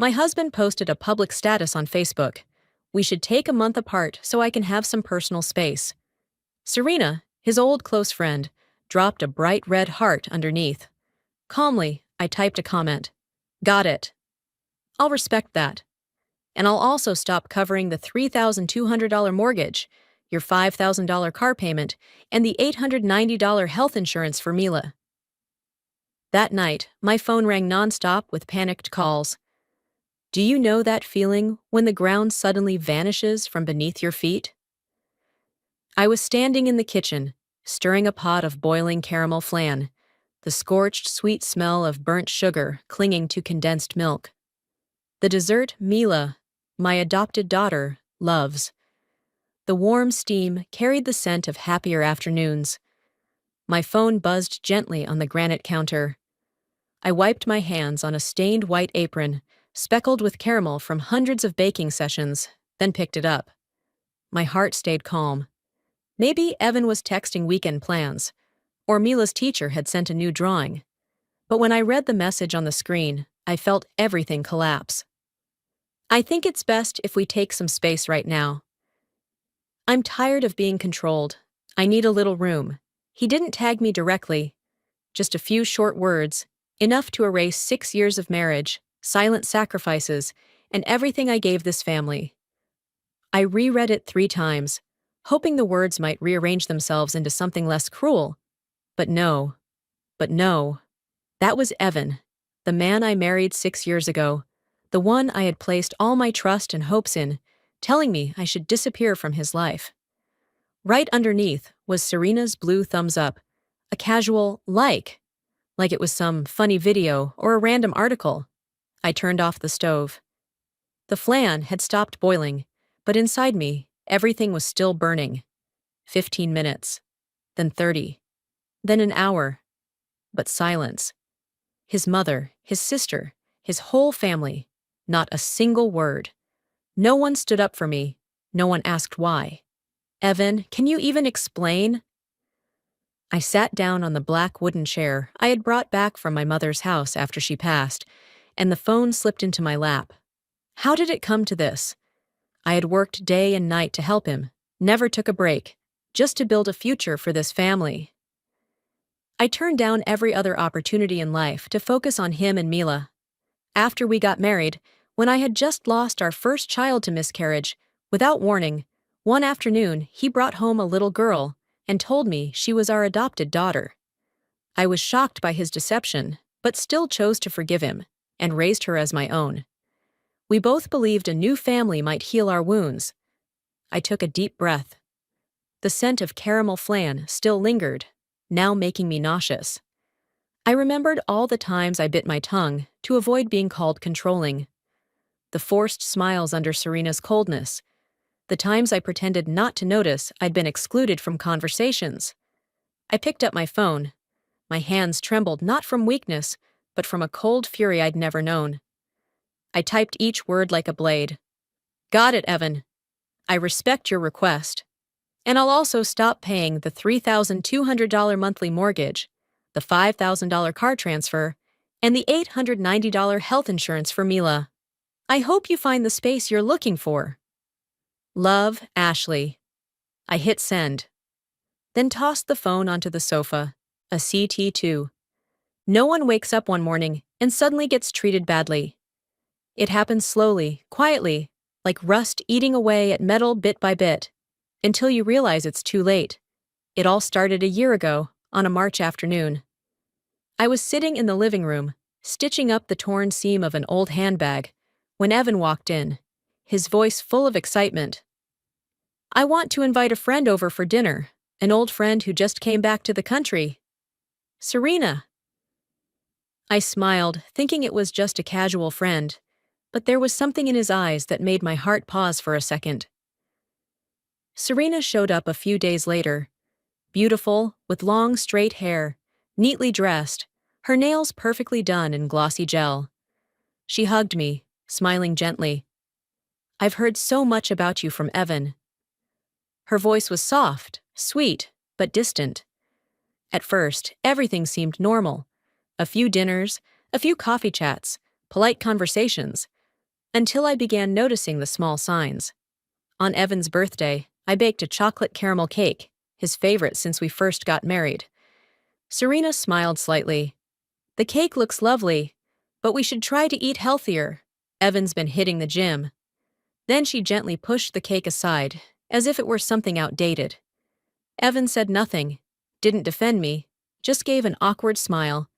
My husband posted a public status on Facebook. We should take a month apart so I can have some personal space. Serena, his old close friend, dropped a bright red heart underneath. Calmly, I typed a comment. Got it. I'll respect that. And I'll also stop covering the $3,200 mortgage, your $5,000 car payment, and the $890 health insurance for Mila. That night, my phone rang nonstop with panicked calls. Do you know that feeling when the ground suddenly vanishes from beneath your feet? I was standing in the kitchen, stirring a pot of boiling caramel flan, the scorched sweet smell of burnt sugar clinging to condensed milk. The dessert Mila, my adopted daughter, loves. The warm steam carried the scent of happier afternoons. My phone buzzed gently on the granite counter. I wiped my hands on a stained white apron, speckled with caramel from hundreds of baking sessions, then picked it up. My heart stayed calm. Maybe Evan was texting weekend plans, or Mila's teacher had sent a new drawing. But when I read the message on the screen, I felt everything collapse. I think it's best if we take some space right now. I'm tired of being controlled. I need a little room. He didn't tag me directly. Just a few short words, enough to erase 6 years of marriage, silent sacrifices, and everything I gave this family. I reread it 3 times, hoping the words might rearrange themselves into something less cruel. But no. That was Evan, the man I married 6 years ago, the one I had placed all my trust and hopes in, telling me I should disappear from his life. Right underneath was Serena's blue thumbs up, a casual like it was some funny video or a random article. I turned off the stove. The flan had stopped boiling, but inside me, everything was still burning. 15 minutes, then 30, then an hour. But silence. His mother, his sister, his whole family, not a single word. No one stood up for me. No one asked why. Evan, can you even explain? I sat down on the black wooden chair I had brought back from my mother's house after she passed, and the phone slipped into my lap. How did it come to this? I had worked day and night to help him, never took a break, just to build a future for this family. I turned down every other opportunity in life to focus on him and Mila. After we got married, when I had just lost our first child to miscarriage, without warning, one afternoon he brought home a little girl and told me she was our adopted daughter. I was shocked by his deception, but still chose to forgive him and raised her as my own. We both believed a new family might heal our wounds. I took a deep breath. The scent of caramel flan still lingered, now making me nauseous. I remembered all the times I bit my tongue to avoid being called controlling. The forced smiles under Serena's coldness. The times I pretended not to notice I'd been excluded from conversations. I picked up my phone. My hands trembled not from weakness, but from a cold fury I'd never known. I typed each word like a blade. Got it, Evan. I respect your request. And I'll also stop paying the $3,200 monthly mortgage, the $5,000 car transfer, and the $890 health insurance for Mila. I hope you find the space you're looking for. Love, Ashley. I hit send. Then tossed the phone onto the sofa, a CT2. No one wakes up one morning and suddenly gets treated badly. It happens slowly, quietly, like rust eating away at metal bit by bit, until you realize it's too late. It all started a year ago, on a March afternoon. I was sitting in the living room, stitching up the torn seam of an old handbag, when Evan walked in, his voice full of excitement. I want to invite a friend over for dinner, an old friend who just came back to the country. Serena. I smiled, thinking it was just a casual friend, but there was something in his eyes that made my heart pause for a second. Serena showed up a few days later, beautiful, with long, straight hair, neatly dressed, her nails perfectly done in glossy gel. She hugged me, smiling gently. I've heard so much about you from Evan. Her voice was soft, sweet, but distant. At first, everything seemed normal. A few dinners, a few coffee chats, polite conversations, until I began noticing the small signs. On Evan's birthday, I baked a chocolate caramel cake, his favorite since we first got married. Serena smiled slightly. The cake looks lovely, but we should try to eat healthier. Evan's been hitting the gym. Then she gently pushed the cake aside, as if it were something outdated. Evan said nothing, didn't defend me, just gave an awkward smile.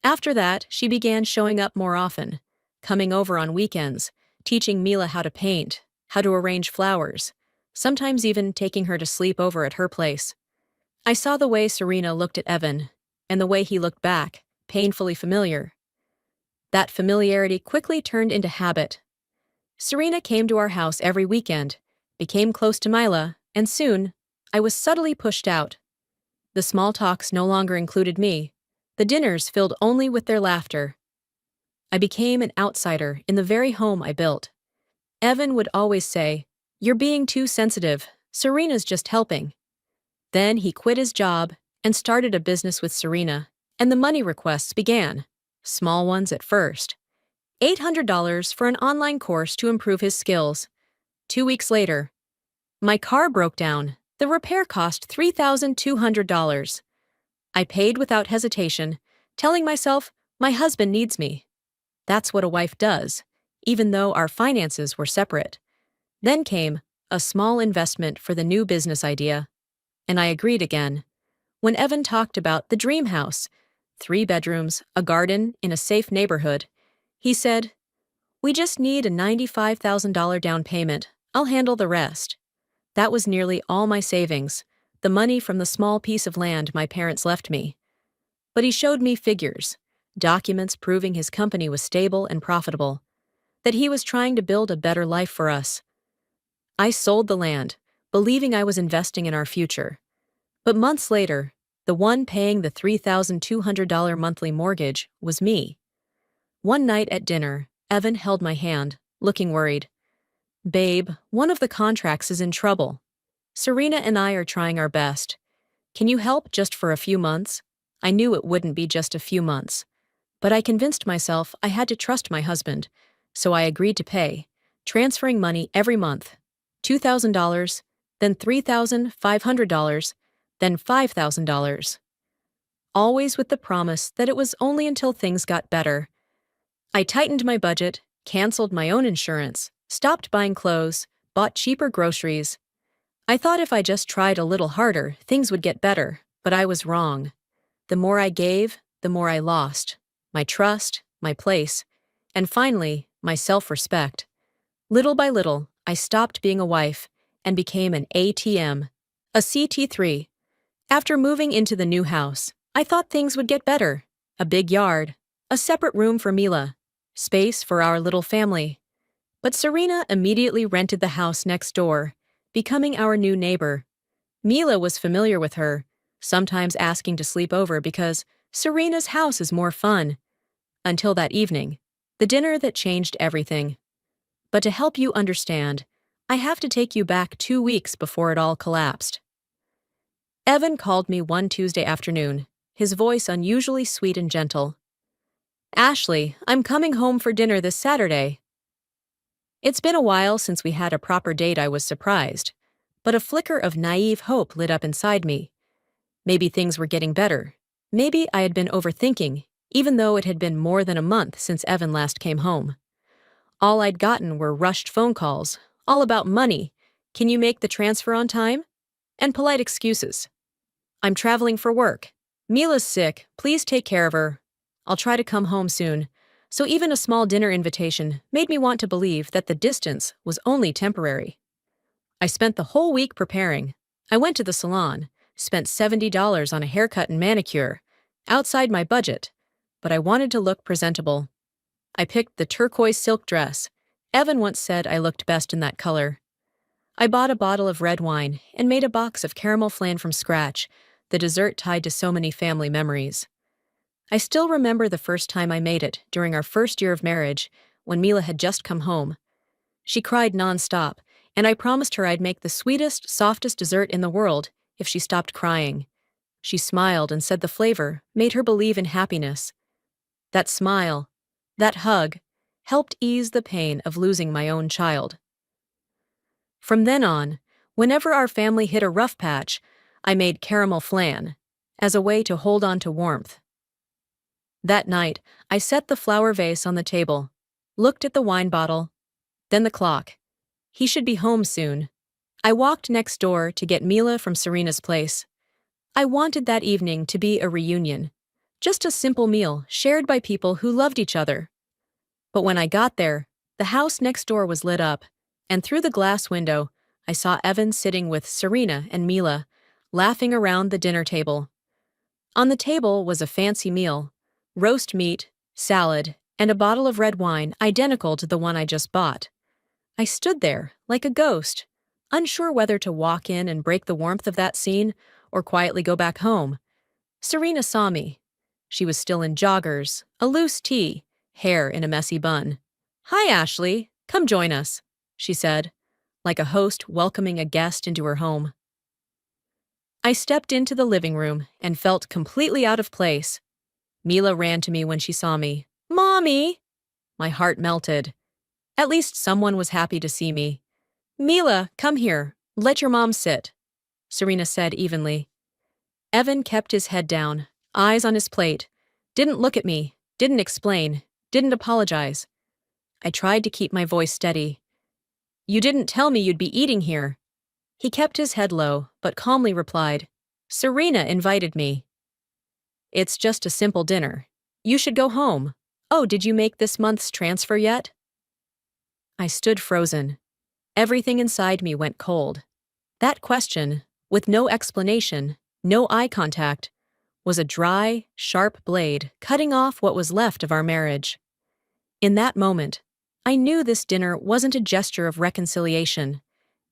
After that, she began showing up more often, coming over on weekends, teaching Mila how to paint, how to arrange flowers, sometimes even taking her to sleep over at her place. I saw the way Serena looked at Evan, and the way he looked back, painfully familiar. That familiarity quickly turned into habit. Serena came to our house every weekend, became close to Mila, and soon, I was subtly pushed out. The small talks no longer included me. The dinners filled only with their laughter. I became an outsider in the very home I built. Evan would always say, "You're being too sensitive. Serena's just helping." Then he quit his job and started a business with Serena, and the money requests began. Small ones at first. $800 for an online course to improve his skills. 2 weeks later, my car broke down. The repair cost $3,200. I paid without hesitation, telling myself, my husband needs me. That's what a wife does, even though our finances were separate. Then came a small investment for the new business idea, and I agreed again. When Evan talked about the dream house, 3 bedrooms, a garden in a safe neighborhood, he said, "We just need a $95,000 down payment. I'll handle the rest." That was nearly all my savings, the money from the small piece of land my parents left me. But he showed me figures, documents proving his company was stable and profitable, that he was trying to build a better life for us. I sold the land, believing I was investing in our future. But months later, the one paying the $3,200 monthly mortgage was me. One night at dinner, Evan held my hand, looking worried. "Babe, one of the contracts is in trouble. Serena and I are trying our best. Can you help just for a few months?" I knew it wouldn't be just a few months, but I convinced myself I had to trust my husband, so I agreed to pay, transferring money every month. $2,000, then $3,500, then $5,000. Always with the promise that it was only until things got better. I tightened my budget, canceled my own insurance, stopped buying clothes, bought cheaper groceries. I thought if I just tried a little harder, things would get better, but I was wrong. The more I gave, the more I lost. My trust, my place, and finally, my self-respect. Little by little, I stopped being a wife and became an ATM, a CT3. After moving into the new house, I thought things would get better. A big yard, a separate room for Mila, space for our little family. But Serena immediately rented the house next door, becoming our new neighbor. Mila was familiar with her, sometimes asking to sleep over because Serena's house is more fun. Until that evening, the dinner that changed everything. But to help you understand, I have to take you back 2 weeks before it all collapsed. Evan called me one Tuesday afternoon, his voice unusually sweet and gentle. "Ashley, I'm coming home for dinner this Saturday." It's been a while since we had a proper date. I was surprised, but a flicker of naive hope lit up inside me. Maybe things were getting better. Maybe I had been overthinking, even though it had been more than a month since Evan last came home. All I'd gotten were rushed phone calls, all about money. "Can you make the transfer on time?" And polite excuses. "I'm traveling for work. Mila's sick. Please take care of her. I'll try to come home soon." So even a small dinner invitation made me want to believe that the distance was only temporary. I spent the whole week preparing. I went to the salon, spent $70 on a haircut and manicure, outside my budget, but I wanted to look presentable. I picked the turquoise silk dress. Evan once said I looked best in that color. I bought a bottle of red wine and made a box of caramel flan from scratch, the dessert tied to so many family memories. I still remember the first time I made it during our first year of marriage, when Mila had just come home. She cried nonstop, and I promised her I'd make the sweetest, softest dessert in the world if she stopped crying. She smiled and said the flavor made her believe in happiness. That smile, that hug, helped ease the pain of losing my own child. From then on, whenever our family hit a rough patch, I made caramel flan as a way to hold on to warmth. That night, I set the flower vase on the table, looked at the wine bottle, then the clock. He should be home soon. I walked next door to get Mila from Serena's place. I wanted that evening to be a reunion, just a simple meal shared by people who loved each other. But when I got there, the house next door was lit up, and through the glass window, I saw Evan sitting with Serena and Mila, laughing around the dinner table. On the table was a fancy meal: roast meat, salad, and a bottle of red wine identical to the one I just bought. I stood there, like a ghost, unsure whether to walk in and break the warmth of that scene or quietly go back home. Serena saw me. She was still in joggers, a loose tee, hair in a messy bun. "Hi, Ashley. Come join us," she said, like a host welcoming a guest into her home. I stepped into the living room and felt completely out of place. Mila ran to me when she saw me. "Mommy!" My heart melted. At least someone was happy to see me. "Mila, come here. Let your mom sit," Serena said evenly. Evan kept his head down, eyes on his plate. Didn't look at me, didn't explain, didn't apologize. I tried to keep my voice steady. "You didn't tell me you'd be eating here." He kept his head low, but calmly replied, "Serena invited me." "It's just a simple dinner. You should go home. Oh, did you make this month's transfer yet?" I stood frozen. Everything inside me went cold. That question, with no explanation, no eye contact, was a dry, sharp blade cutting off what was left of our marriage. In that moment, I knew this dinner wasn't a gesture of reconciliation.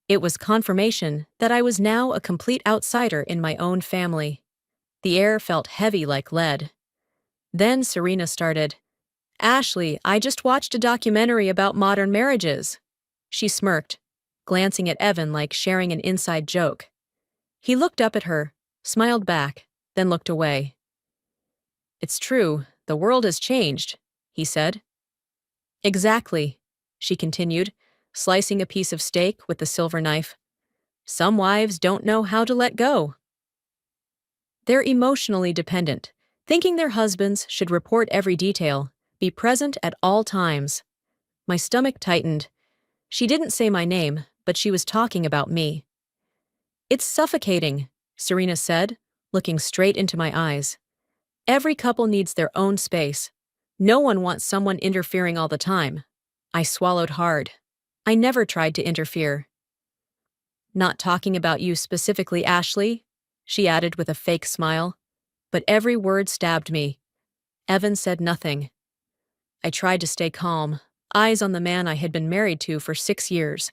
It was confirmation that I was now a complete outsider in my own family. The air felt heavy like lead. Then Serena started, "Ashley, I just watched a documentary about modern marriages." She smirked, glancing at Evan like sharing an inside joke. He looked up at her, smiled back, then looked away. "It's true, the world has changed," he said. "Exactly," she continued, slicing a piece of steak with the silver knife. "Some wives don't know how to let go. They're emotionally dependent, thinking their husbands should report every detail, be present at all times." My stomach tightened. She didn't say my name, but she was talking about me. "It's suffocating," Serena said, looking straight into my eyes. "Every couple needs their own space. No one wants someone interfering all the time." I swallowed hard. I never tried to interfere. "Not talking about you specifically, Ashley," she added with a fake smile. But every word stabbed me. Evan said nothing. I tried to stay calm, eyes on the man I had been married to for 6 years.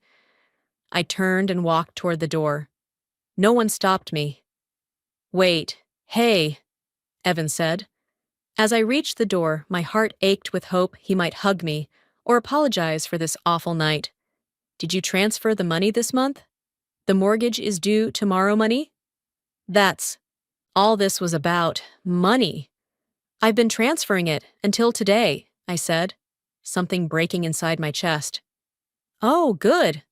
I turned and walked toward the door. No one stopped me. "Wait, hey," Evan said. As I reached the door, my heart ached with hope he might hug me or apologize for this awful night. "Did you transfer the money this month? The mortgage is due tomorrow money?" That's all this was about, money. "I've been transferring it until today," I said, something breaking inside my chest. "Oh, good.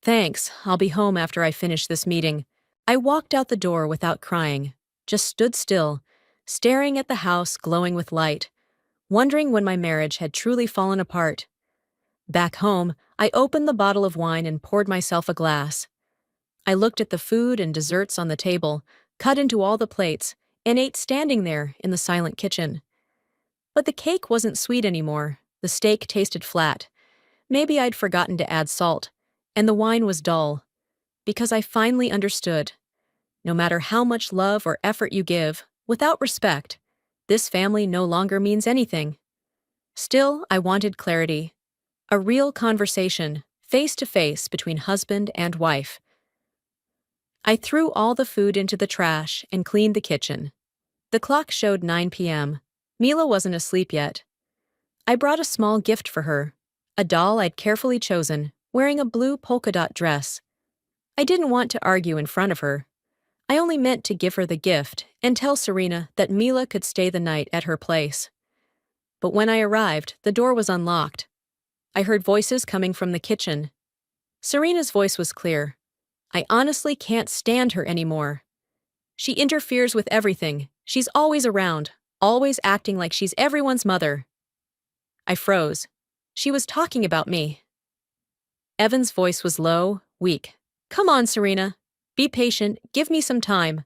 Thanks, I'll be home after I finish this meeting." I walked out the door without crying, just stood still, staring at the house glowing with light, wondering when my marriage had truly fallen apart. Back home, I opened the bottle of wine and poured myself a glass. I looked at the food and desserts on the table, cut into all the plates, and ate standing there in the silent kitchen. But the cake wasn't sweet anymore, the steak tasted flat. Maybe I'd forgotten to add salt, and the wine was dull. Because I finally understood. No matter how much love or effort you give, without respect, this family no longer means anything. Still, I wanted clarity. A real conversation, face to face between husband and wife. I threw all the food into the trash and cleaned the kitchen. The clock showed 9 p.m. Mila wasn't asleep yet. I brought a small gift for her, a doll I'd carefully chosen, wearing a blue polka dot dress. I didn't want to argue in front of her. I only meant to give her the gift and tell Serena that Mila could stay the night at her place. but when I arrived, the door was unlocked. I heard voices coming from the kitchen. Serena's voice was clear. I honestly can't stand her anymore. She interferes with everything. She's always around, always acting like she's everyone's mother. I froze. She was talking about me. Evan's voice was low, weak. Come on, Serena. Be patient. Give me some time.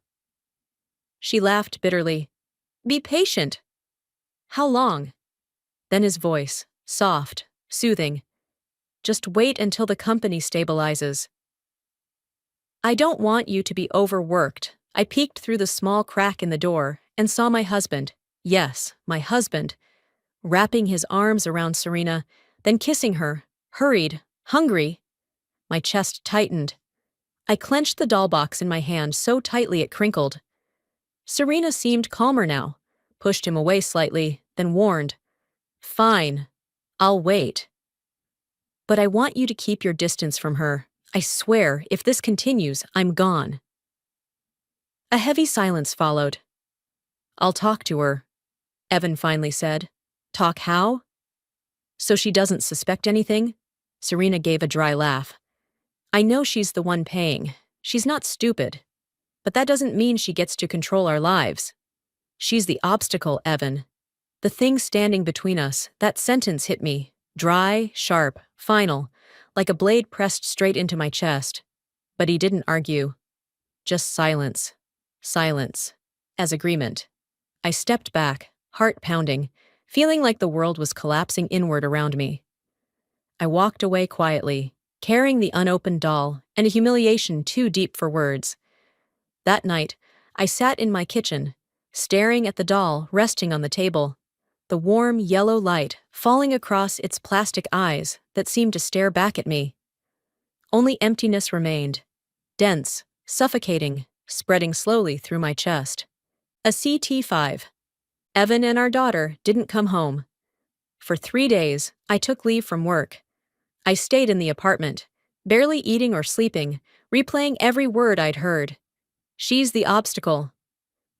She laughed bitterly. Be patient. How long? Then his voice, soft, soothing. Just wait until the company stabilizes. I don't want you to be overworked. I peeked through the small crack in the door and saw my husband, yes, my husband, wrapping his arms around Serena, then kissing her, hurried, hungry. My chest tightened. I clenched the doll box in my hand so tightly it crinkled. Serena seemed calmer now, pushed him away slightly, then warned, Fine, I'll wait. But I want you to keep your distance from her. I swear, if this continues, I'm gone. A heavy silence followed. I'll talk to her, Evan finally said. Talk how? So she doesn't suspect anything? Serena gave a dry laugh. I know she's the one paying. She's not stupid. But that doesn't mean she gets to control our lives. She's the obstacle, Evan. The thing standing between us. That sentence hit me. Dry, sharp, final, like a blade pressed straight into my chest. But he didn't argue. Just silence. Silence. As agreement. I stepped back, heart pounding, feeling like the world was collapsing inward around me. I walked away quietly, carrying the unopened doll and a humiliation too deep for words. That night, I sat in my kitchen, staring at the doll resting on the table, the warm yellow light falling across its plastic eyes that seemed to stare back at me. Only emptiness remained, dense, suffocating, spreading slowly through my chest. A CT5. Evan and our daughter didn't come home. For 3 days, I took leave from work. I stayed in the apartment, barely eating or sleeping, replaying every word I'd heard. She's the obstacle.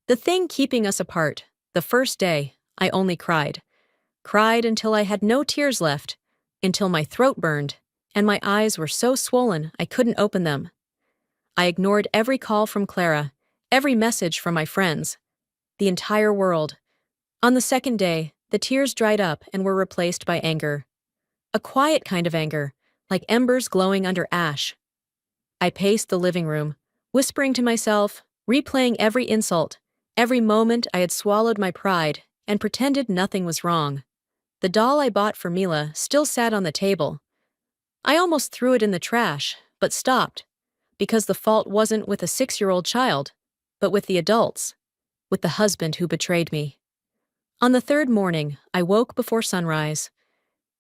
The thing keeping us apart. The first day, I only cried. Cried until I had no tears left, until my throat burned, and my eyes were so swollen I couldn't open them. I ignored every call from Clara, every message from my friends, the entire world. On the second day, the tears dried up and were replaced by anger. A quiet kind of anger, like embers glowing under ash. I paced the living room, whispering to myself, replaying every insult, every moment I had swallowed my pride and pretended nothing was wrong. The doll I bought for Mila still sat on the table. I almost threw it in the trash, but stopped, because the fault wasn't with a 6-year-old child, but with the adults, with the husband who betrayed me. On the third morning, I woke before sunrise.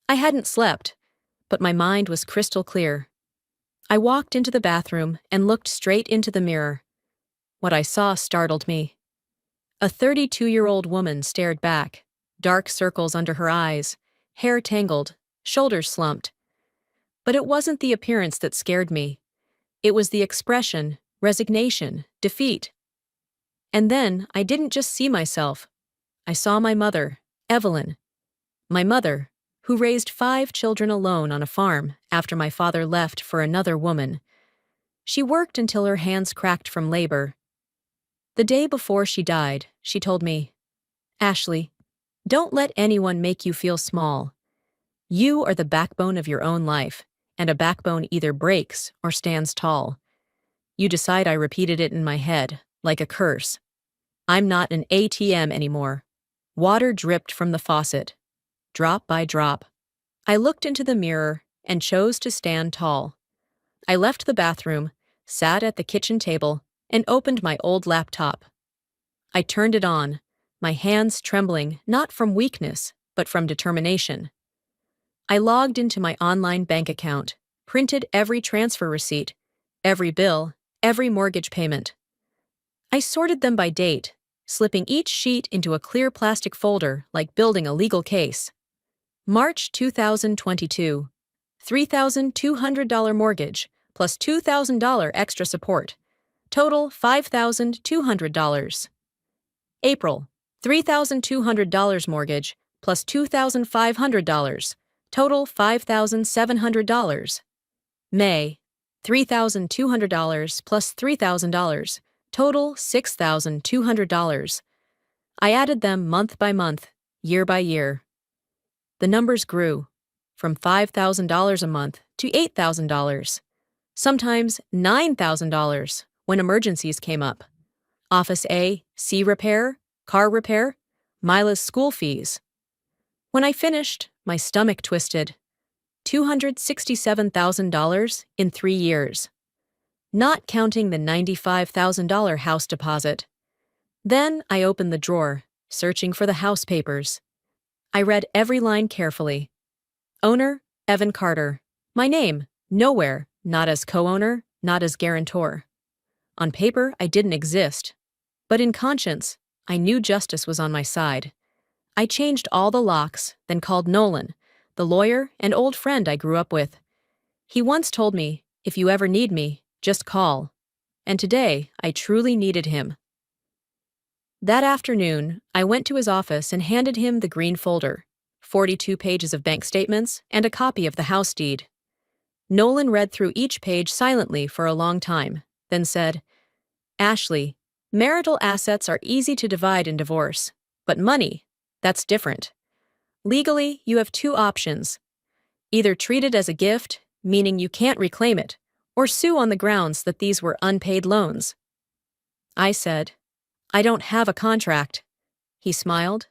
I hadn't slept, but my mind was crystal clear. I walked into the bathroom and looked straight into the mirror. What I saw startled me. A 32-year-old woman stared back, dark circles under her eyes, hair tangled, shoulders slumped. But it wasn't the appearance that scared me. It was the expression, resignation, defeat. And then I didn't just see myself. I saw my mother, Evelyn. My mother, who raised 5 children alone on a farm after my father left for another woman. She worked until her hands cracked from labor. The day before she died, she told me, Ashley, don't let anyone make you feel small. You are the backbone of your own life, and a backbone either breaks or stands tall. You decide. I repeated it in my head, like a curse. I'm not an ATM anymore. Water dripped from the faucet, drop by drop. I looked into the mirror and chose to stand tall. I left the bathroom, sat at the kitchen table, and opened my old laptop. I turned it on, my hands trembling not from weakness, but from determination. I logged into my online bank account, printed every transfer receipt, every bill, every mortgage payment. I sorted them by date, slipping each sheet into a clear plastic folder like building a legal case. March 2022, $3,200 mortgage, plus $2,000 extra support. Total $5,200. April, $3,200 mortgage, plus $2,500, total $5,700. May, $3,200 plus $3,000, total $6,200. I added them month by month, year by year. The numbers grew, from $5,000 a month to $8,000, sometimes $9,000 when emergencies came up. Office A, C repair, car repair, Mila's school fees. When I finished, my stomach twisted. $267,000 in 3 years. Not counting the $95,000 house deposit. Then I opened the drawer, searching for the house papers. I read every line carefully. Owner, Evan Carter. My name, nowhere, not as co-owner, not as guarantor. On paper, I didn't exist. But in conscience, I knew justice was on my side. I changed all the locks, then called Nolan, the lawyer and old friend I grew up with. He once told me, if you ever need me, just call. And today, I truly needed him. That afternoon, I went to his office and handed him the green folder, 42 pages of bank statements, and a copy of the house deed. Nolan read through each page silently for a long time, then said, Ashley, marital assets are easy to divide in divorce, but money, that's different. Legally, you have 2 options. Either treat it as a gift, meaning you can't reclaim it, or sue on the grounds that these were unpaid loans. I said, I don't have a contract. He smiled.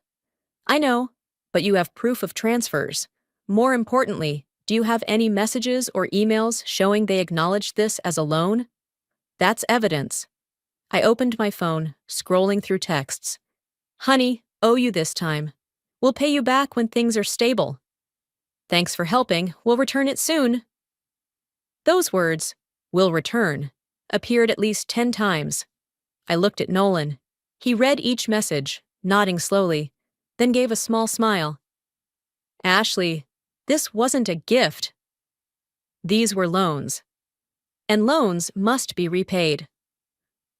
I know, but you have proof of transfers. More importantly, do you have any messages or emails showing they acknowledged this as a loan? That's evidence. I opened my phone, scrolling through texts. Honey, owe you this time. We'll pay you back when things are stable. Thanks for helping. We'll return it soon. Those words, will return, appeared at least 10 times. I looked at Nolan. He read each message, nodding slowly, then gave a small smile. Ashley, this wasn't a gift. These were loans. And loans must be repaid.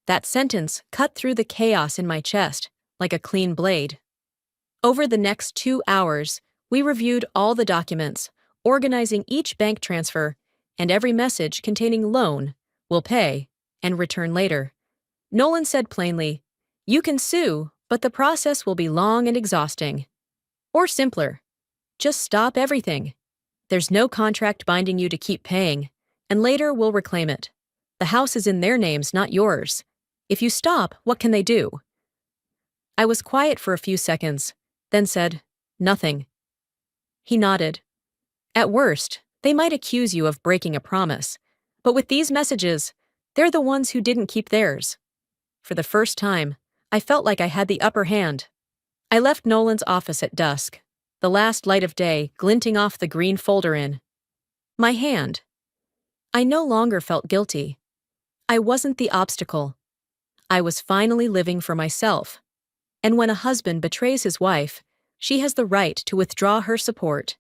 That sentence cut through the chaos in my chest like a clean blade. Over the next 2 hours, we reviewed all the documents, organizing each bank transfer and every message containing loan, will pay, and return later. Nolan said plainly, you can sue, but the process will be long and exhausting. Or simpler, just stop everything. There's no contract binding you to keep paying, and later we'll reclaim it. The house is in their names, not yours. If you stop, what can they do? I was quiet for a few seconds, then said, nothing. He nodded. At worst, they might accuse you of breaking a promise, but with these messages, they're the ones who didn't keep theirs. For the first time, I felt like I had the upper hand. I left Nolan's office at dusk, the last light of day glinting off the green folder in my hand. I no longer felt guilty. I wasn't the obstacle. I was finally living for myself. And when a husband betrays his wife, she has the right to withdraw her support.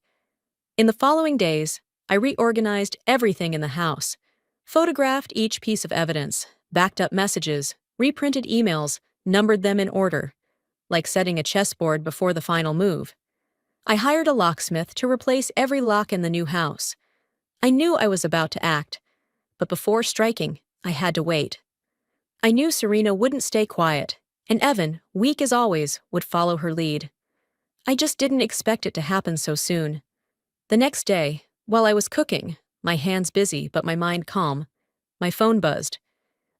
In the following days, I reorganized everything in the house, photographed each piece of evidence, backed up messages, reprinted emails, numbered them in order, like setting a chessboard before the final move. I hired a locksmith to replace every lock in the new house. I knew I was about to act, but before striking, I had to wait. I knew Serena wouldn't stay quiet, and Evan, weak as always, would follow her lead. I just didn't expect it to happen so soon. The next day, while I was cooking, my hands busy but my mind calm, my phone buzzed.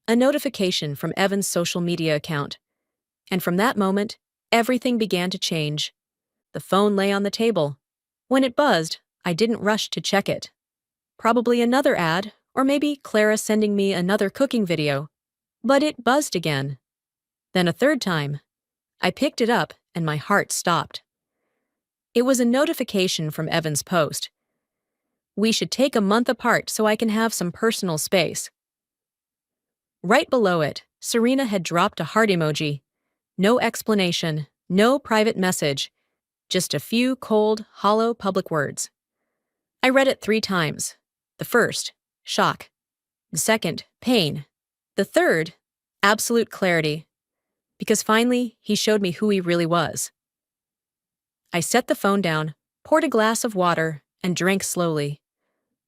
A notification from Evan's social media account. And from that moment, everything began to change. The phone lay on the table. When it buzzed, I didn't rush to check it. Probably another ad, or maybe Clara sending me another cooking video. But it buzzed again. Then a third time. I picked it up and my heart stopped. It was a notification from Evan's post. We should take a month apart so I can have some personal space. Right below it, Serena had dropped a heart emoji. No explanation, no private message, just a few cold, hollow public words. I read it 3 times. The first, shock. The second, pain. The third, absolute clarity. Because finally, he showed me who he really was. I set the phone down, poured a glass of water, and drank slowly.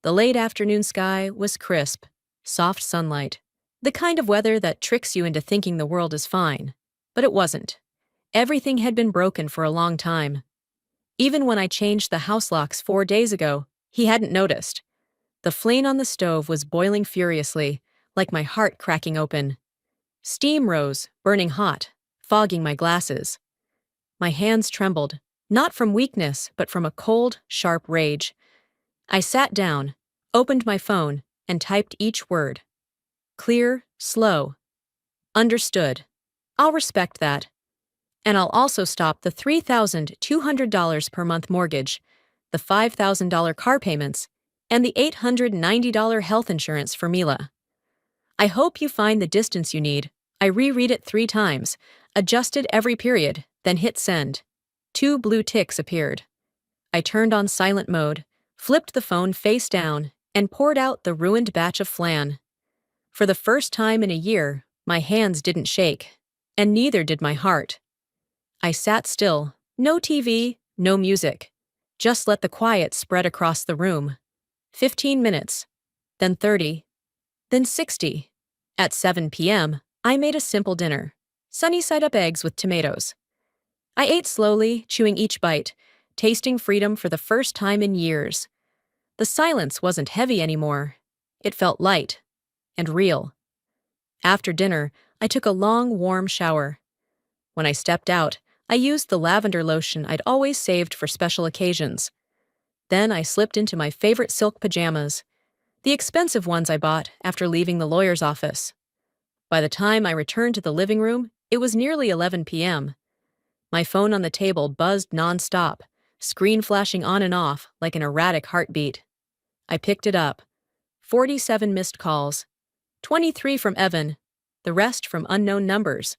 The late afternoon sky was crisp, soft sunlight, the kind of weather that tricks you into thinking the world is fine. But it wasn't. Everything had been broken for a long time. Even when I changed the house locks 4 days ago, he hadn't noticed. The flame on the stove was boiling furiously, like my heart cracking open. Steam rose, burning hot, fogging my glasses. My hands trembled, not from weakness, but from a cold, sharp rage. I sat down, opened my phone, and typed each word. Clear, slow. Understood. I'll respect that. And I'll also stop the $3,200 per month mortgage, the $5,000 car payments, and the $890 health insurance for Mila. I hope you find the distance you need. I reread it 3 times, adjusted every period, then hit send. 2 blue ticks appeared. I turned on silent mode, flipped the phone face down, and poured out the ruined batch of flan. For the first time in a year, my hands didn't shake, and neither did my heart. I sat still, no TV, no music. Just let the quiet spread across the room. 15 minutes, then 30, then 60. At 7 p.m., I made a simple dinner. Sunny-side-up eggs with tomatoes. I ate slowly, chewing each bite, tasting freedom for the first time in years. The silence wasn't heavy anymore. It felt light and real. After dinner, I took a long, warm shower. When I stepped out, I used the lavender lotion I'd always saved for special occasions. Then I slipped into my favorite silk pajamas, the expensive ones I bought after leaving the lawyer's office. By the time I returned to the living room, it was nearly 11 p.m. My phone on the table buzzed nonstop, screen flashing on and off like an erratic heartbeat. I picked it up. 47 missed calls. 23 from Evan, the rest from unknown numbers.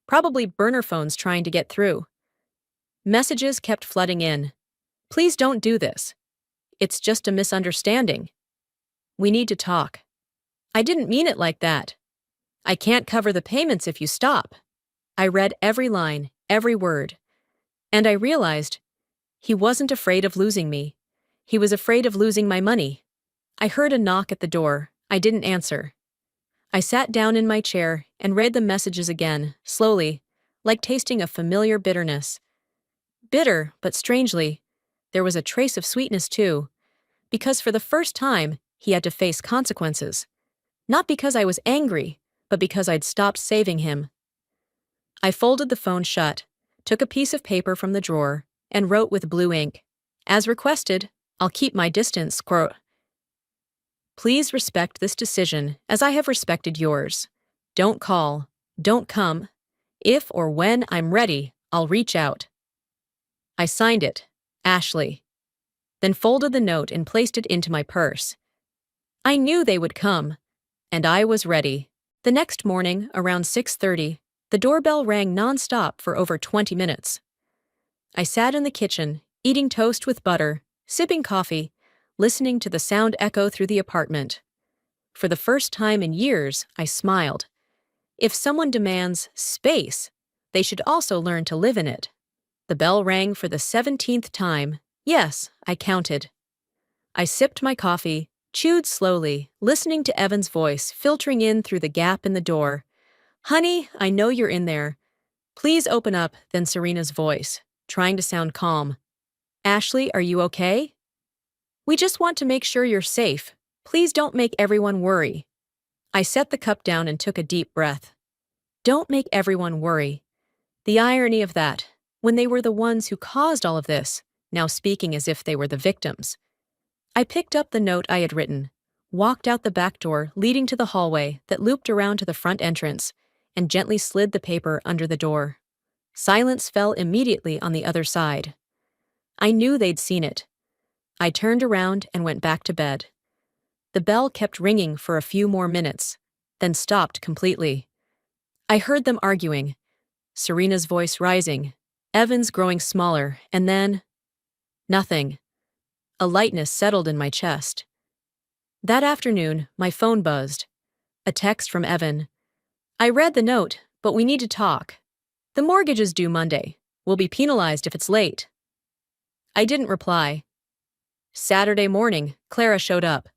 Probably burner phones trying to get through. Messages kept flooding in. Please don't do this. It's just a misunderstanding. We need to talk. I didn't mean it like that. I can't cover the payments if you stop. I read every line, every word. And I realized he wasn't afraid of losing me. He was afraid of losing my money. I heard a knock at the door. I didn't answer. I sat down in my chair and read the messages again, slowly, like tasting a familiar bitterness. Bitter, but strangely, there was a trace of sweetness too, because for the first time, he had to face consequences. Not because I was angry, but because I'd stopped saving him. I folded the phone shut, took a piece of paper from the drawer, and wrote with blue ink. As requested, I'll keep my distance, quote. Please respect this decision as I have respected yours. Don't call. Don't come. If or when I'm ready, I'll reach out. I signed it, Ashley. Then folded the note and placed it into my purse. I knew they would come, and I was ready. The next morning, around 6:30, the doorbell rang nonstop for over 20 minutes. I sat in the kitchen, eating toast with butter, sipping coffee, listening to the sound echo through the apartment. For the first time in years, I smiled. If someone demands space, they should also learn to live in it. The bell rang for the 17th time. Yes, I counted. I sipped my coffee, chewed slowly, listening to Evan's voice filtering in through the gap in the door. Honey, I know you're in there. Please open up, then Serena's voice, trying to sound calm. Ashley, are you okay? We just want to make sure you're safe. Please don't make everyone worry. I set the cup down and took a deep breath. Don't make everyone worry. The irony of that, when they were the ones who caused all of this, now speaking as if they were the victims. I picked up the note I had written, walked out the back door leading to the hallway that looped around to the front entrance, and gently slid the paper under the door. Silence fell immediately on the other side. I knew they'd seen it. I turned around and went back to bed. The bell kept ringing for a few more minutes, then stopped completely. I heard them arguing, Serena's voice rising, Evan's growing smaller, and then nothing. A lightness settled in my chest. That afternoon, my phone buzzed. A text from Evan. I read the note, but we need to talk. The mortgage is due Monday. We'll be penalized if it's late. I didn't reply. Saturday morning, Clara showed up.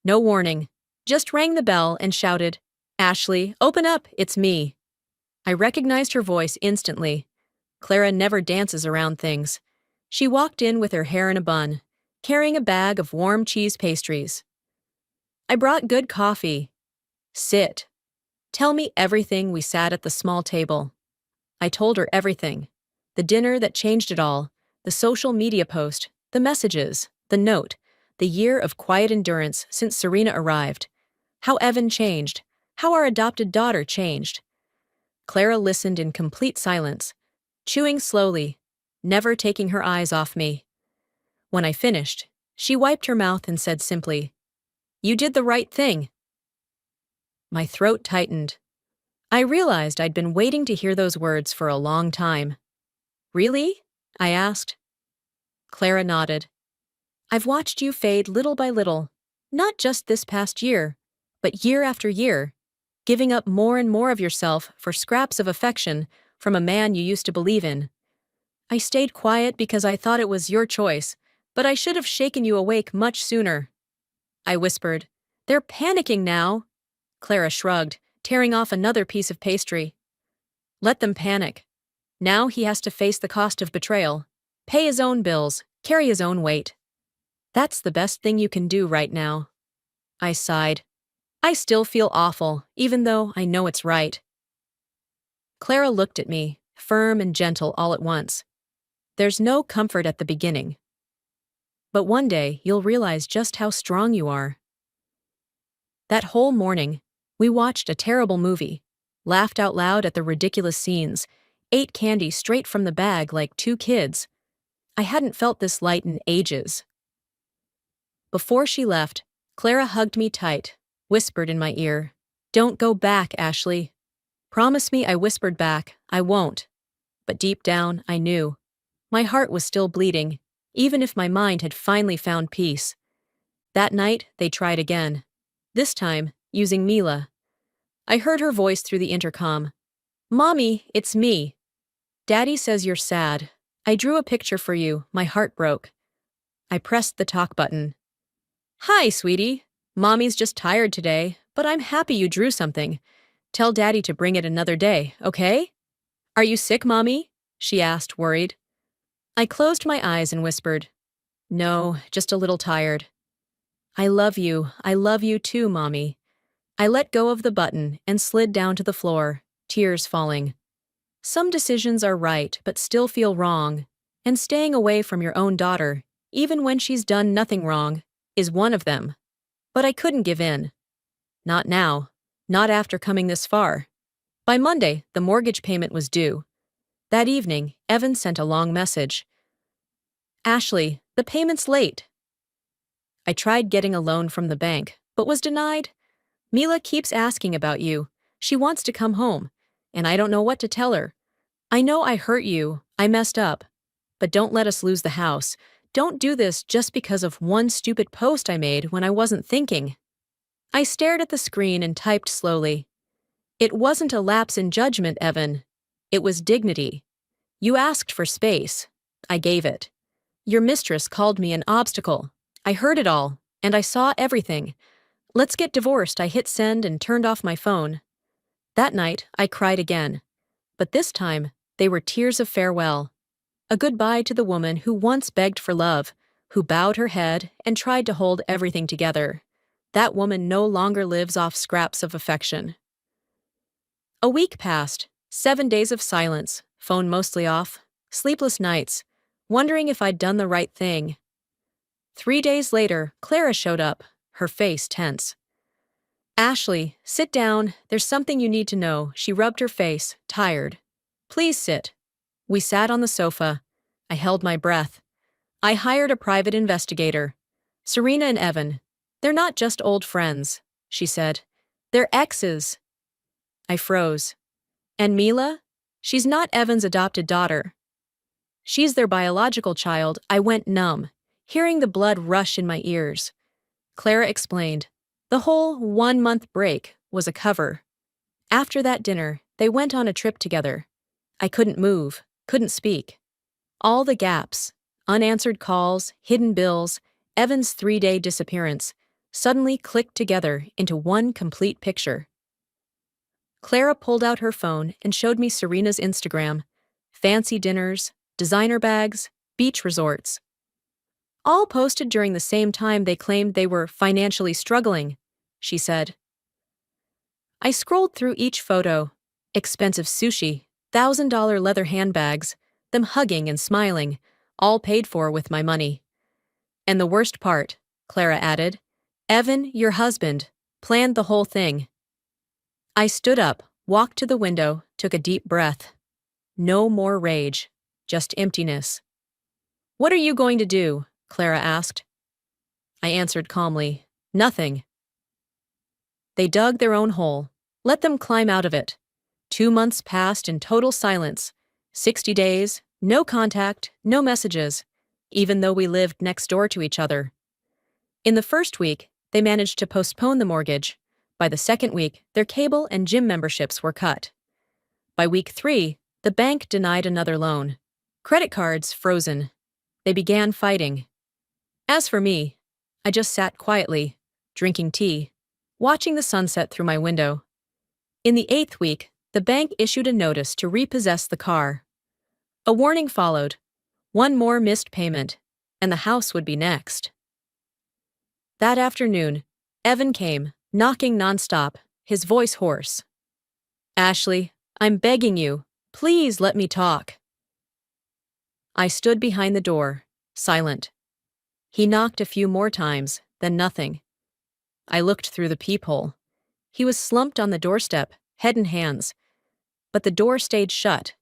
No warning. Just rang the bell and shouted, "Ashley, open up, it's me." I recognized her voice instantly. Clara never dances around things. She walked in with her hair in a bun, carrying a bag of warm cheese pastries. I brought good coffee. Sit. Tell me everything. We sat at the small table. I told her everything. The dinner that changed it all, the social media post, the messages, the note, the year of quiet endurance since Serena arrived. How Evan changed, how our adopted daughter changed. Clara listened in complete silence, chewing slowly, never taking her eyes off me. When I finished, she wiped her mouth and said simply, "You did the right thing." My throat tightened. I realized I'd been waiting to hear those words for a long time. "Really?" I asked. Clara nodded. "I've watched you fade little by little, not just this past year, but year after year, giving up more and more of yourself for scraps of affection from a man you used to believe in. I stayed quiet because I thought it was your choice, but I should have shaken you awake much sooner." I whispered, "They're panicking now." Clara shrugged, tearing off another piece of pastry. "Let them panic. Now he has to face the cost of betrayal, pay his own bills, carry his own weight. That's the best thing you can do right now." I sighed. I still feel awful, even though I know it's right. Clara looked at me, firm and gentle all at once. "There's no comfort at the beginning. But one day you'll realize just how strong you are." That whole morning, we watched a terrible movie, laughed out loud at the ridiculous scenes, ate candy straight from the bag like two kids. I hadn't felt this light in ages. Before she left, Clara hugged me tight, whispered in my ear, "Don't go back, Ashley." "Promise me," I whispered back, "I won't." But deep down, I knew. My heart was still bleeding, even if my mind had finally found peace. That night, they tried again. This time, using Mila. I heard her voice through the intercom. "Mommy, it's me. Daddy says you're sad. I drew a picture for you. My heart broke." I pressed the talk button. "Hi, sweetie. Mommy's just tired today, but I'm happy you drew something. Tell Daddy to bring it another day, okay?" "Are you sick, Mommy?" she asked, worried. I closed my eyes and whispered, "No, just a little tired." I love you too, Mommy." I let go of the button and slid down to the floor, tears falling. Some decisions are right but still feel wrong, and staying away from your own daughter, even when she's done nothing wrong, is one of them. But I couldn't give in. Not now, not after coming this far. By Monday, the mortgage payment was due. That evening, Evan sent a long message. "Ashley, the payment's late." I tried getting a loan from the bank, but was denied. "Mila keeps asking about you. She wants to come home, and I don't know what to tell her. I know I hurt you, I messed up. But don't let us lose the house. Don't do this just because of one stupid post I made when I wasn't thinking." I stared at the screen and typed slowly. "It wasn't a lapse in judgment, Evan. It was dignity. You asked for space. I gave it. Your mistress called me an obstacle. I heard it all, and I saw everything. Let's get divorced." I hit send and turned off my phone. That night, I cried again. But this time, they were tears of farewell. A goodbye to the woman who once begged for love, who bowed her head and tried to hold everything together. That woman no longer lives off scraps of affection. A week passed, 7 days of silence, phone mostly off, sleepless nights, wondering if I'd done the right thing. 3 days later, Clara showed up, her face tense. "Ashley, sit down. There's something you need to know." She rubbed her face, tired. "Please sit." We sat on the sofa. I held my breath. "I hired a private investigator. Serena and Evan. They're not just old friends," she said. "They're exes." I froze. "And Mila? She's not Evan's adopted daughter." "She's their biological child." I went numb, hearing the blood rush in my ears. Clara explained. The whole 1-month break was a cover. After that dinner, they went on a trip together. I couldn't move, couldn't speak. All the gaps, Unanswered calls, hidden bills, Evan's 3-day disappearance suddenly clicked together into one complete picture. Clara pulled out her phone and showed me Serena's Instagram. Fancy dinners, designer bags, beach resorts. All posted during the same time they claimed they were financially struggling, she said. I scrolled through each photo. Expensive sushi, $1,000 leather handbags, them hugging and smiling, all paid for with my money. And the worst part, Clara added, Evan, your husband, planned the whole thing. I stood up, walked to the window, took a deep breath. No more rage, just emptiness. What are you going to do? Clara asked. I answered calmly, nothing. They dug their own hole. Let them climb out of it. 2 months passed in total silence. 60 days, no contact, no messages, even though we lived next door to each other. In the first week, they managed to postpone the mortgage. By the second week, their cable and gym memberships were cut. By week 3, the bank denied another loan. Credit cards frozen. They began fighting. As for me, I just sat quietly, drinking tea, watching the sunset through my window. In the 8th week, the bank issued a notice to repossess the car. A warning followed. One more missed payment, and the house would be next. That afternoon, Evan came, knocking nonstop, his voice hoarse. Ashley, I'm begging you, please let me talk. I stood behind the door, silent. He knocked a few more times, then nothing. I looked through the peephole. He was slumped on the doorstep, head in hands. But the door stayed shut.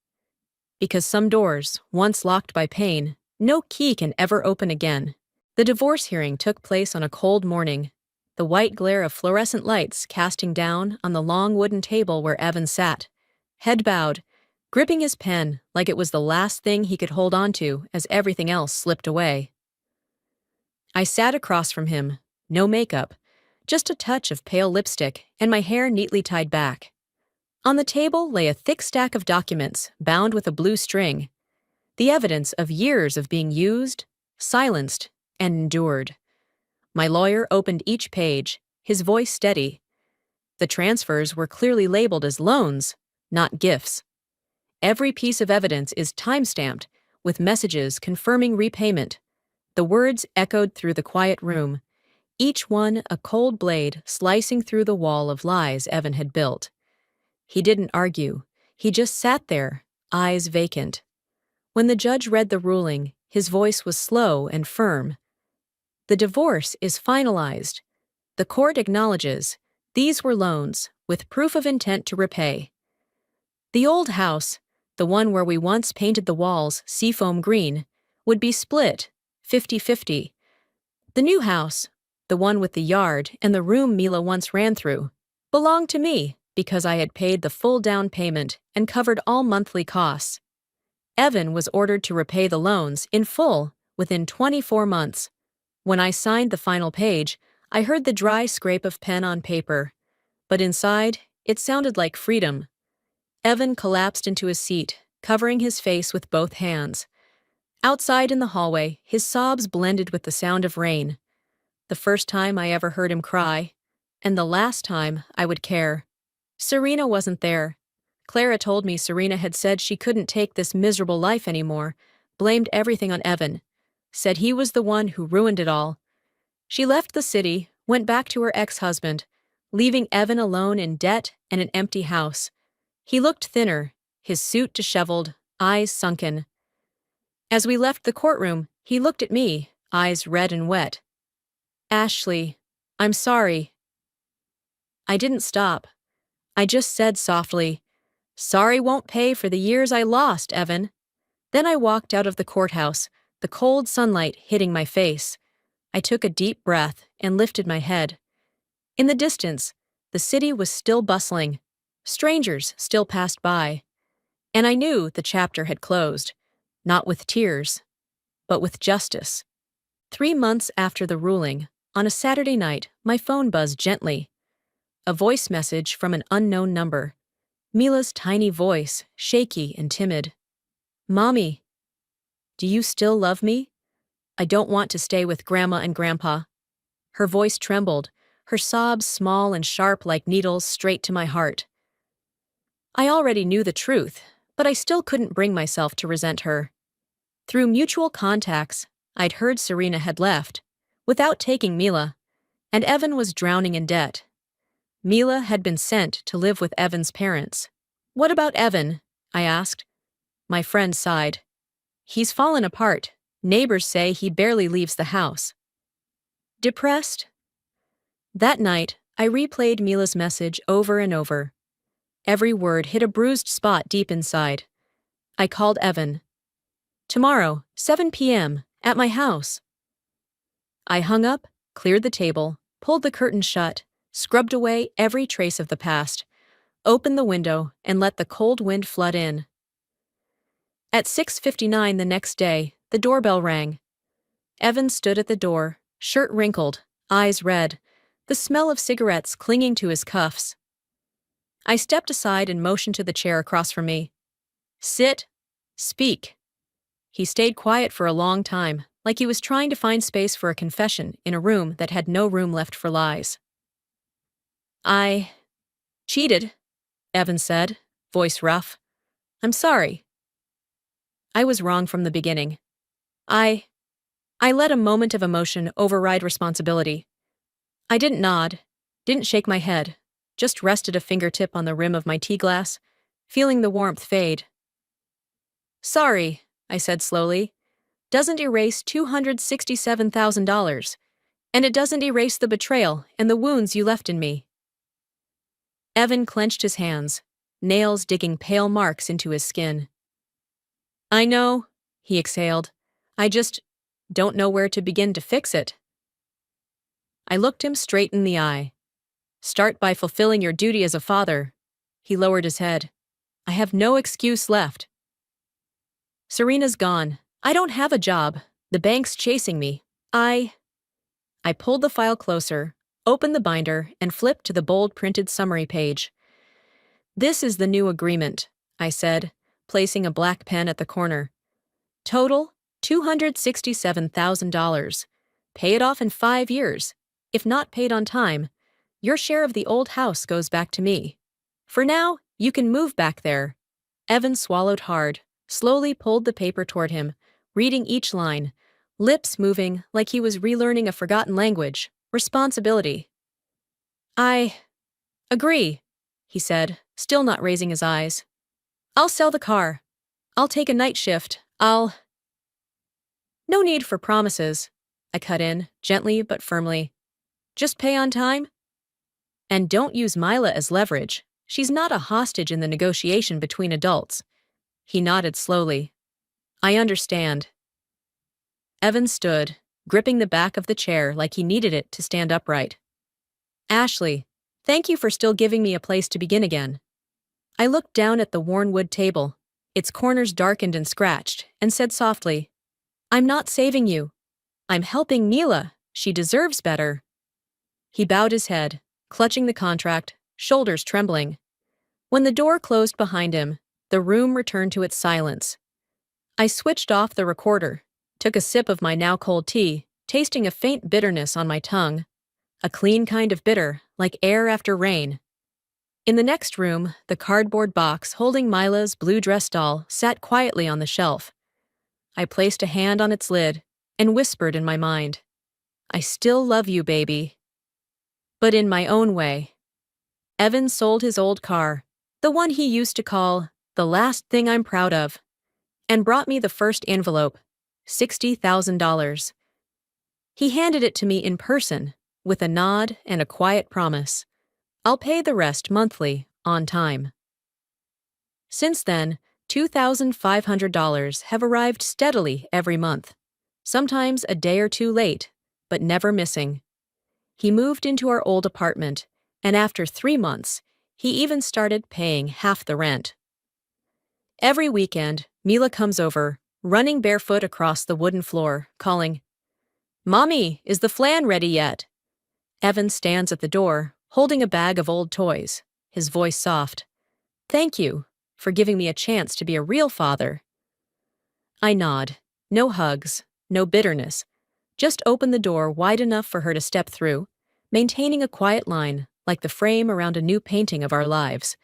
Because some doors, once locked by pain, no key can ever open again. The divorce hearing took place on a cold morning, the white glare of fluorescent lights casting down on the long wooden table where Evan sat, head bowed, gripping his pen like it was the last thing he could hold on to as everything else slipped away. I sat across from him, no makeup, just a touch of pale lipstick and my hair neatly tied back. On the table lay a thick stack of documents bound with a blue string, the evidence of years of being used, silenced, and endured. My lawyer opened each page, his voice steady. The transfers were clearly labeled as loans, not gifts. Every piece of evidence is time-stamped, with messages confirming repayment. The words echoed through the quiet room, each one a cold blade slicing through the wall of lies Evan had built. He didn't argue. He just sat there, eyes vacant. When the judge read the ruling, his voice was slow and firm. The divorce is finalized. The court acknowledges these were loans, with proof of intent to repay. The old house, the one where we once painted the walls seafoam green, would be split, 50-50. The new house, the one with the yard and the room Mila once ran through, belonged to me because I had paid the full down payment and covered all monthly costs. Evan was ordered to repay the loans in full within 24 months. When I signed the final page, I heard the dry scrape of pen on paper, but inside, it sounded like freedom. Evan collapsed into his seat, covering his face with both hands. Outside in the hallway, his sobs blended with the sound of rain. The first time I ever heard him cry, and the last time I would care. Serena wasn't there. Clara told me Serena had said she couldn't take this miserable life anymore, blamed everything on Evan, said he was the one who ruined it all. She left the city, went back to her ex-husband, leaving Evan alone in debt and an empty house. He looked thinner, his suit disheveled, eyes sunken. As we left the courtroom, he looked at me, eyes red and wet. Ashley, I'm sorry. I didn't stop. I just said softly, sorry won't pay for the years I lost, Evan. Then I walked out of the courthouse, the cold sunlight hitting my face. I took a deep breath and lifted my head. In the distance, the city was still bustling. Strangers still passed by. And I knew the chapter had closed, not with tears, but with justice. 3 months after the ruling, on a Saturday night, my phone buzzed gently. A voice message from an unknown number. Mila's tiny voice, shaky and timid. Mommy, do you still love me? I don't want to stay with Grandma and Grandpa. Her voice trembled, her sobs small and sharp like needles straight to my heart. I already knew the truth, but I still couldn't bring myself to resent her. Through mutual contacts, I'd heard Serena had left, without taking Mila, and Evan was drowning in debt. Mila had been sent to live with Evan's parents. "What about Evan?" I asked. My friend sighed. "He's fallen apart. Neighbors say he barely leaves the house." Depressed? That night, I replayed Mila's message over and over. Every word hit a bruised spot deep inside. I called Evan. "Tomorrow, 7 p.m., at my house." I hung up, cleared the table, pulled the curtains shut, scrubbed away every trace of the past, opened the window, and let the cold wind flood in. At 6:59 the next day, the doorbell rang. Evan stood at the door, shirt wrinkled, eyes red, the smell of cigarettes clinging to his cuffs. I stepped aside and motioned to the chair across from me. "Sit. Speak." He stayed quiet for a long time, like he was trying to find space for a confession in a room that had no room left for lies. "I cheated," Evan said, voice rough. "I'm sorry. I was wrong from the beginning. I let a moment of emotion override responsibility. I didn't nod, didn't shake my head, just rested a fingertip on the rim of my tea glass, feeling the warmth fade. "Sorry," I said slowly, "doesn't erase $267,000, and it doesn't erase the betrayal and the wounds you left in me." Evan clenched his hands, nails digging pale marks into his skin. "I know," he exhaled. "I just don't know where to begin to fix it." I looked him straight in the eye. "Start by fulfilling your duty as a father." He lowered his head. "I have no excuse left. Serena's gone. I don't have a job. The bank's chasing me. I pulled the file closer, opened the binder, and flipped to the bold printed summary page. "This is the new agreement," I said, placing a black pen at the corner. "Total, $267,000. Pay it off in 5 years. If not paid on time, your share of the old house goes back to me. For now, you can move back there." Evan swallowed hard, slowly pulled the paper toward him, reading each line, lips moving like he was relearning a forgotten language. Responsibility. "I agree," he said, still not raising his eyes. "I'll sell the car. I'll take a night shift. "No need for promises," I cut in, gently but firmly. "Just pay on time. And don't use Mila as leverage. She's not a hostage in the negotiation between adults." He nodded slowly. "I understand." Evan stood, gripping the back of the chair like he needed it to stand upright. "Ashley, thank you for still giving me a place to begin again." I looked down at the worn wood table, its corners darkened and scratched, and said softly, "I'm not saving you. I'm helping Mila. She deserves better." He bowed his head, clutching the contract, shoulders trembling. When the door closed behind him, the room returned to its silence. I switched off the recorder, took a sip of my now cold tea, tasting a faint bitterness on my tongue. A clean kind of bitter, like air after rain. In the next room, the cardboard box holding Mila's blue dress doll sat quietly on the shelf. I placed a hand on its lid and whispered in my mind, "I still love you, baby." But in my own way. Evan sold his old car, the one he used to call the last thing I'm proud of, and brought me the first envelope, $60,000. He handed it to me in person, with a nod and a quiet promise. "I'll pay the rest monthly, on time." Since then, $2,500 have arrived steadily every month, sometimes a day or two late, but never missing. He moved into our old apartment, and after 3 months, he even started paying half the rent. Every weekend, Mila comes over, running barefoot across the wooden floor, calling, "Mommy, is the flan ready yet?" Evan stands at the door, holding a bag of old toys, his voice soft. "Thank you for giving me a chance to be a real father." I nod. No hugs, no bitterness. Just open the door wide enough for her to step through, maintaining a quiet line like the frame around a new painting of our lives.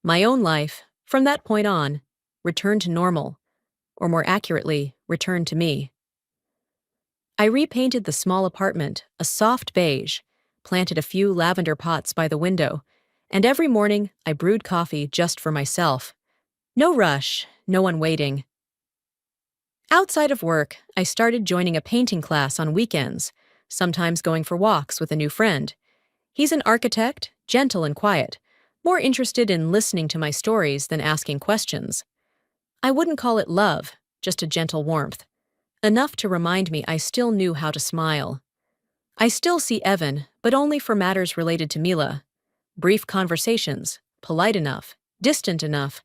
My own life, from that point on, returned to normal, or more accurately, returned to me. I repainted the small apartment a soft beige, planted a few lavender pots by the window, and every morning I brewed coffee just for myself. No rush, no one waiting. Outside of work, I started joining a painting class on weekends, sometimes going for walks with a new friend. He's an architect, gentle and quiet, more interested in listening to my stories than asking questions. I wouldn't call it love, just a gentle warmth. Enough to remind me I still knew how to smile. I still see Evan, but only for matters related to Mila. Brief conversations, polite enough, distant enough,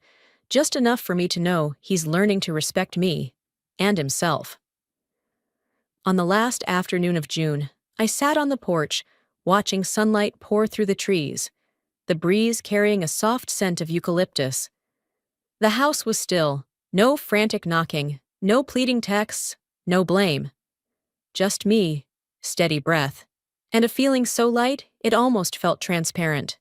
just enough for me to know he's learning to respect me and himself. On the last afternoon of June, I sat on the porch, watching sunlight pour through the trees, the breeze carrying a soft scent of eucalyptus. The house was still, no frantic knocking, no pleading texts, no blame. Just me, steady breath, and a feeling so light it almost felt transparent.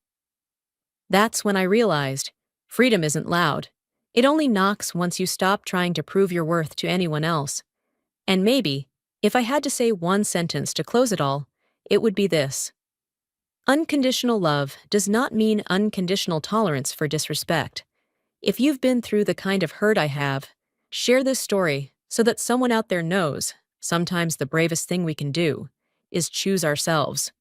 That's when I realized freedom isn't loud. It only knocks once you stop trying to prove your worth to anyone else. And maybe, if I had to say one sentence to close it all, it would be this. Unconditional love does not mean unconditional tolerance for disrespect. If you've been through the kind of hurt I have, share this story so that someone out there knows sometimes the bravest thing we can do is choose ourselves.